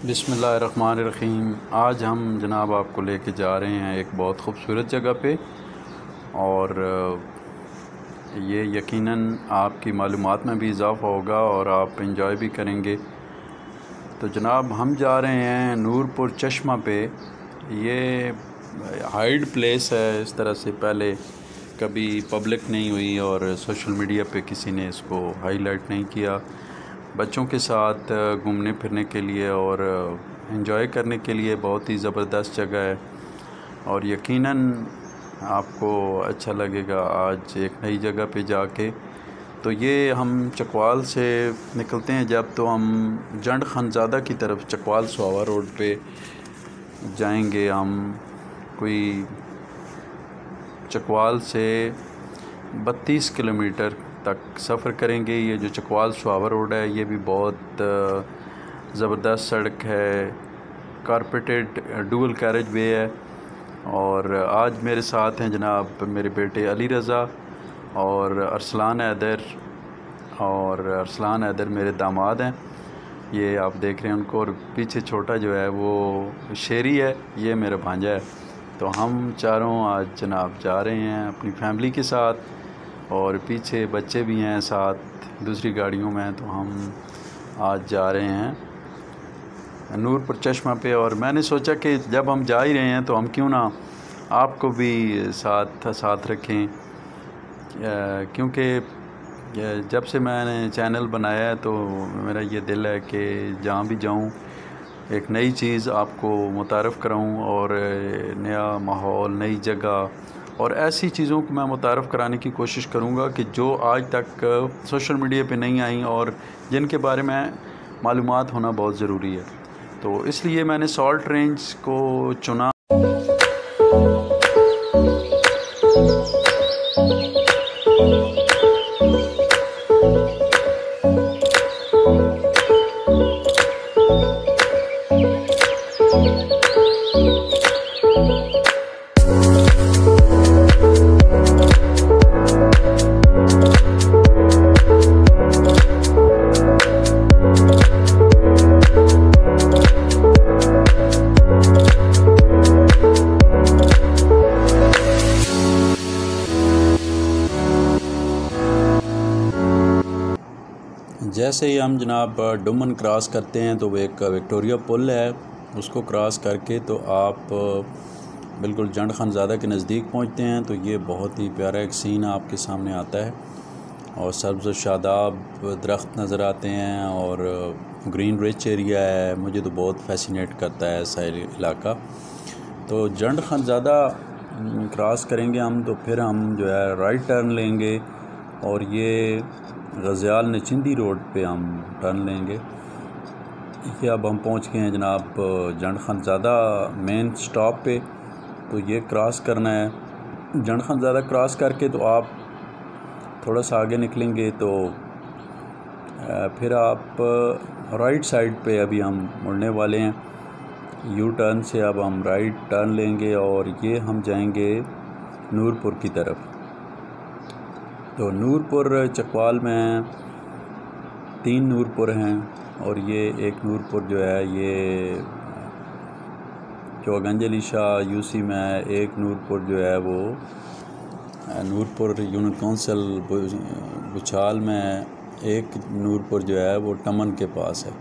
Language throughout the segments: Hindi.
बिस्मिल्लाहिर्रहमानिर्रहीम। आज हम जनाब आपको लेके जा रहे हैं एक बहुत ख़ूबसूरत जगह पे, और ये यकीनन आपकी मालूमात में भी इजाफ़ा होगा और आप इंजॉय भी करेंगे। तो जनाब हम जा रहे हैं नूरपुर चश्मा पे। ये हाइड प्लेस है, इस तरह से पहले कभी पब्लिक नहीं हुई और सोशल मीडिया पे किसी ने इसको हाईलाइट नहीं किया। बच्चों के साथ घूमने फिरने के लिए और एंजॉय करने के लिए बहुत ही ज़बरदस्त जगह है, और यकीनन आपको अच्छा लगेगा आज एक नई जगह पे जाके। तो ये हम चकवाल से निकलते हैं जब, तो हम जंड खानज़ादा की तरफ चकवाल सुहावा रोड पे जाएंगे। हम कोई चकवाल से 32 किलोमीटर तक सफ़र करेंगे। ये जो चकवाल सुहावा रोड है ये भी बहुत ज़बरदस्त सड़क है, कारपेटेड डुअल कैरेज वे है। और आज मेरे साथ हैं जनाब मेरे बेटे अली रज़ा और अरसलान हैदर, और अरसलान हैदर मेरे दामाद हैं, ये आप देख रहे हैं उनको। और पीछे छोटा जो है वो शेरी है, ये मेरा भांजा है। तो हम चारों आज जनाब जा रहे हैं अपनी फैमिली के साथ, और पीछे बच्चे भी हैं साथ दूसरी गाड़ियों में। तो हम आज जा रहे हैं नूरपुर चश्मा पे, और मैंने सोचा कि जब हम जा ही रहे हैं तो हम क्यों ना आपको भी साथ रखें, क्योंकि जब से मैंने चैनल बनाया है तो मेरा ये दिल है कि जहाँ भी जाऊँ एक नई चीज़ आपको मुतारफ़ कराऊँ, और नया माहौल, नई जगह और ऐसी चीज़ों को मैं मुतारफ़ कराने की कोशिश करूँगा कि जो आज तक सोशल मीडिया पे नहीं आई और जिनके बारे में मालूमात होना बहुत ज़रूरी है। तो इसलिए मैंने सॉल्ट रेंज को चुना। जैसे ही हम जनाब डुमन क्रॉस करते हैं तो वो एक विक्टोरिया पुल है, उसको क्रॉस करके तो आप बिल्कुल जंड खानज़ादा के नज़दीक पहुंचते हैं। तो ये बहुत ही प्यारा एक सीन आपके सामने आता है, और सब्ज़ व शादाब दरख्त नज़र आते हैं और ग्रीन रिच एरिया है। मुझे तो बहुत फैसिनेट करता है ऐसा इलाका। तो जंड खानज़ादा क्रॉस करेंगे हम, तो फिर हम जो है राइट टर्न लेंगे, और ये गज़ियाल नचिंदी रोड पे हम टर्न लेंगे। ये अब हम पहुंच गए हैं जनाब जंड खानज़ादा मेन स्टॉप पे। तो ये क्रॉस करना है। जंड खानज़ादा क्रॉस करके तो आप थोड़ा सा आगे निकलेंगे तो फिर आप राइट साइड पे अभी हम मुड़ने वाले हैं। यू टर्न से अब हम राइट टर्न लेंगे, और ये हम जाएंगे नूरपुर की तरफ। तो नूरपुर चकवाल में 3 नूरपुर हैं, और ये एक नूरपुर जो है ये चौगंज अली शाह यूसी में है। एक नूरपुर जो है वो नूरपुर यूनिट काउंसिल बुचाल में, एक नूरपुर जो है वो टमन के पास है।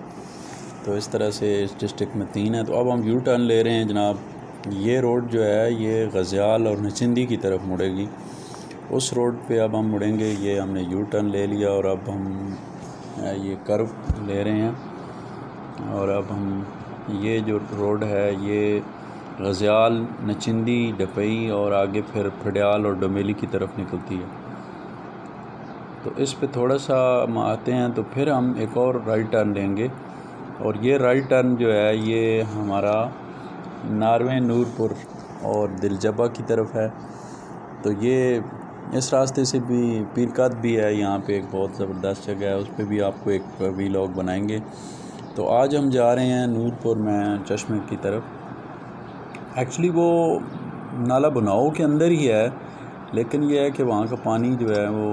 तो इस तरह से इस डिस्ट्रिक्ट में 3 है। तो अब हम यू टर्न ले रहे हैं जनाब। ये रोड जो है ये गज़ियाल और नचिंदी की तरफ मुड़ेगी, उस रोड पे अब हम मुड़ेंगे। ये हमने यू टर्न ले लिया, और अब हम ये कर्व ले रहे हैं। और अब हम ये जो रोड है ये गज़ियाल, नचिंदी, डपई और आगे फिर फडियाल और डोमेली की तरफ निकलती है। तो इस पे थोड़ा सा हम आते हैं तो फिर हम एक और राइट टर्न लेंगे, और ये राइट टर्न जो है ये हमारा नारवे, नूरपुर और दिलजबा की तरफ है। तो ये इस रास्ते से भी पीरकत भी है, यहाँ पे एक बहुत ज़बरदस्त जगह है, उस पर भी आपको एक वीलॉग बनाएंगे। तो आज हम जा रहे हैं नूरपुर में चश्मे की तरफ। एक्चुअली वो नाला बनाओ के अंदर ही है, लेकिन ये है कि वहाँ का पानी जो है वो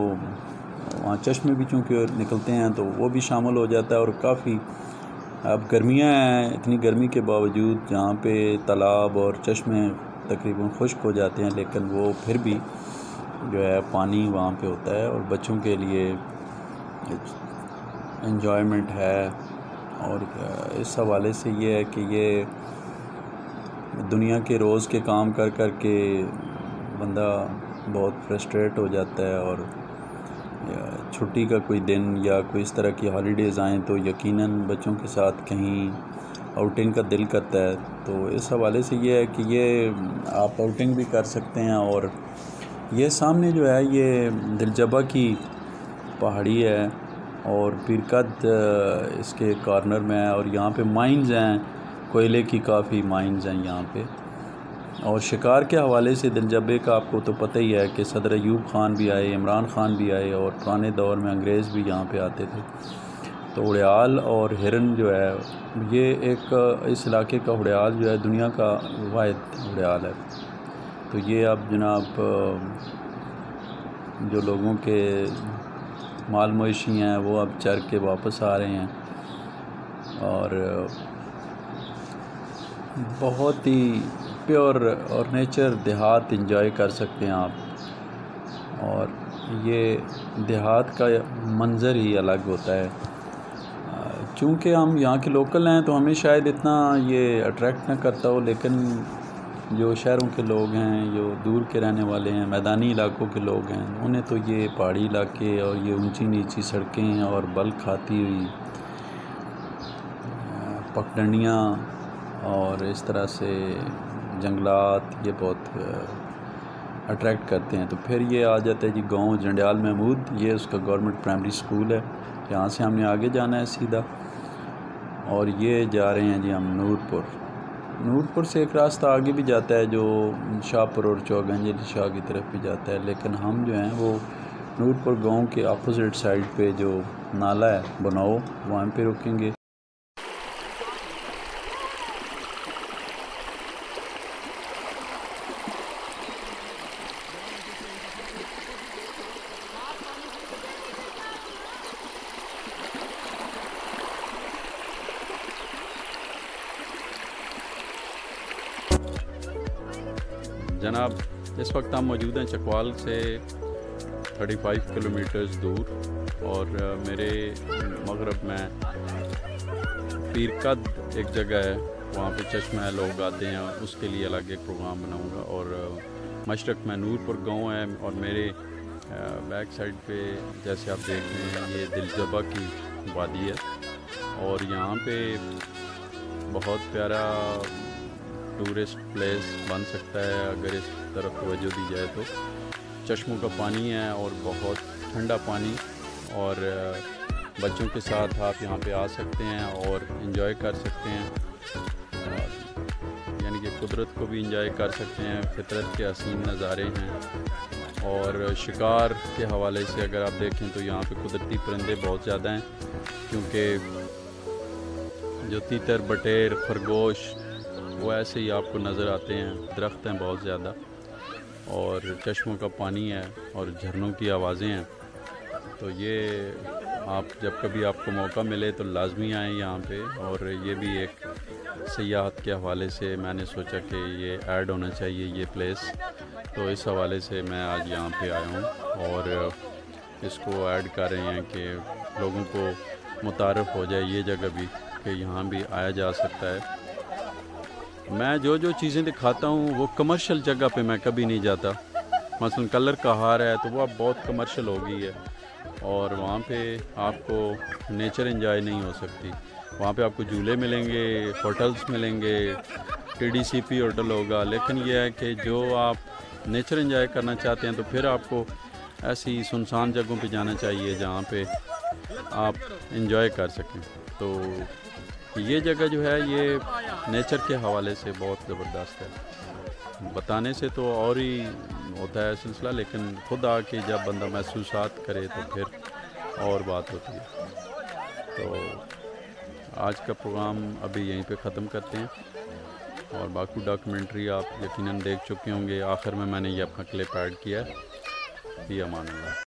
वहाँ चश्मे भी चूँकि निकलते हैं तो वो भी शामिल हो जाता है, और काफ़ी अब गर्मियाँ हैं, इतनी गर्मी के बावजूद जहाँ पे तालाब और चश्मे तकरीबन खुश्क हो जाते हैं, लेकिन वो फिर भी जो है पानी वहाँ पे होता है और बच्चों के लिए एंजॉयमेंट है। और इस हवाले से ये है कि ये दुनिया के रोज़ के काम कर कर के बंदा बहुत फ्रस्ट्रेट हो जाता है, और छुट्टी का कोई दिन या कोई इस तरह की हॉलीडेज़ आएँ तो यकीनन बच्चों के साथ कहीं आउटिंग का दिल करता है। तो इस हवाले से ये है कि ये आप आउटिंग भी कर सकते हैं। और ये सामने जो है ये दिलजबा की पहाड़ी है और पीरकद इसके कॉर्नर में है, और यहाँ पे माइंस हैं, कोयले की काफ़ी माइंस हैं यहाँ पे। और शिकार के हवाले से दिलजबे का आपको तो पता ही है कि सदर अयूब ख़ान भी आए, इमरान ख़ान भी आए, और पुराने दौर में अंग्रेज़ भी यहाँ पे आते थे। तो उड़याल और हिरन जो है ये एक इस इलाके का उड़याल जो है दुनिया का वाहिद उड़याल है। तो ये अब जनाब जो लोगों के माल मवेशी हैं वो अब चर के वापस आ रहे हैं, और बहुत ही प्योर और नेचर देहात एंजॉय कर सकते हैं आप। और ये देहात का मंज़र ही अलग होता है। चूँकि हम यहाँ के लोकल हैं तो हमें शायद इतना ये अट्रैक्ट ना करता हो, लेकिन जो शहरों के लोग हैं, जो दूर के रहने वाले हैं, मैदानी इलाकों के लोग हैं, उन्हें तो ये पहाड़ी इलाके और ये ऊंची नीची सड़कें और बल खाती हुई पगडंडियाँ और इस तरह से जंगलात ये बहुत अट्रैक्ट करते हैं। तो फिर ये आ जाता है जी गांव जंडियाल महमूद, ये उसका गवर्नमेंट प्राइमरी स्कूल है। यहाँ से हमने आगे जाना है सीधा, और ये जा रहे हैं जी हम नूरपुर से एक रास्ता आगे भी जाता है जो शाहपुर और चौगंज अली शाह की तरफ भी जाता है, लेकिन हम जो हैं वो नूरपुर गांव के अपोजिट साइड पे जो नाला है बनाओ वहाँ पे रुकेंगे। जनाब इस वक्त हम मौजूद हैं चकवाल से 35 किलोमीटर्स दूर, और मेरे मगरब में पीरकद एक जगह है, वहाँ पे चश्मा है, लोग आते हैं, उसके लिए अलग एक प्रोग्राम बनाऊँगा। और मशरक़ में नूरपुर गांव है, और मेरे बैक साइड पे जैसे आप देख रहे हैं ये दिलजबा की वादी है, और यहाँ पे बहुत प्यारा टूरिस्ट प्लेस बन सकता है अगर इस तरफ तवज्जो दी जाए तो। चश्मों का पानी है और बहुत ठंडा पानी, और बच्चों के साथ आप यहाँ पे आ सकते हैं और इन्जॉय कर सकते हैं, यानी कि कुदरत को भी इन्जॉय कर सकते हैं। फितरत के हसीन नज़ारे हैं। और शिकार के हवाले से अगर आप देखें तो यहाँ पे कुदरती परिंदे बहुत ज़्यादा हैं, क्योंकि जो तीतर, बटेर, खरगोश वो ऐसे ही आपको नज़र आते हैं। दरख्त हैं बहुत ज़्यादा, और चश्मों का पानी है और झरनों की आवाज़ें हैं। तो ये आप जब कभी आपको मौका मिले तो लाजमी आएँ यहाँ पे। और ये भी एक सियाहत के हवाले से मैंने सोचा कि ये ऐड होना चाहिए ये प्लेस, तो इस हवाले से मैं आज यहाँ पे आया हूँ और इसको ऐड कर रहे हैं कि लोगों को मुतारफ़ हो जाए ये जगह भी कि यहाँ भी आया जा सकता है। मैं जो चीज़ें दिखाता हूँ वो कमर्शियल जगह पे मैं कभी नहीं जाता। मसलन कलर का हार है तो वो अब बहुत कमर्शियल हो गई है, और वहाँ पे आपको नेचर एंजॉय नहीं हो सकती। वहाँ पे आपको झूले मिलेंगे, होटल्स मिलेंगे, TDCP होटल होगा, लेकिन यह है कि जो आप नेचर एंजॉय करना चाहते हैं तो फिर आपको ऐसी सुनसान जगहों पे जाना चाहिए जहाँ पे आप एंजॉय कर सकें। तो ये जगह जो है ये नेचर के हवाले से बहुत ज़बरदस्त है। बताने से तो और ही होता है सिलसिला, लेकिन खुद आके जब बंदा महसूसात करे तो फिर और बात होती है। तो आज का प्रोग्राम अभी यहीं पे ख़त्म करते हैं, और बाकी डॉक्यूमेंट्री आप यकीनन देख चुके होंगे। आखिर में मैंने ये अपना क्लिप ऐड किया है। अमान अल्लाह।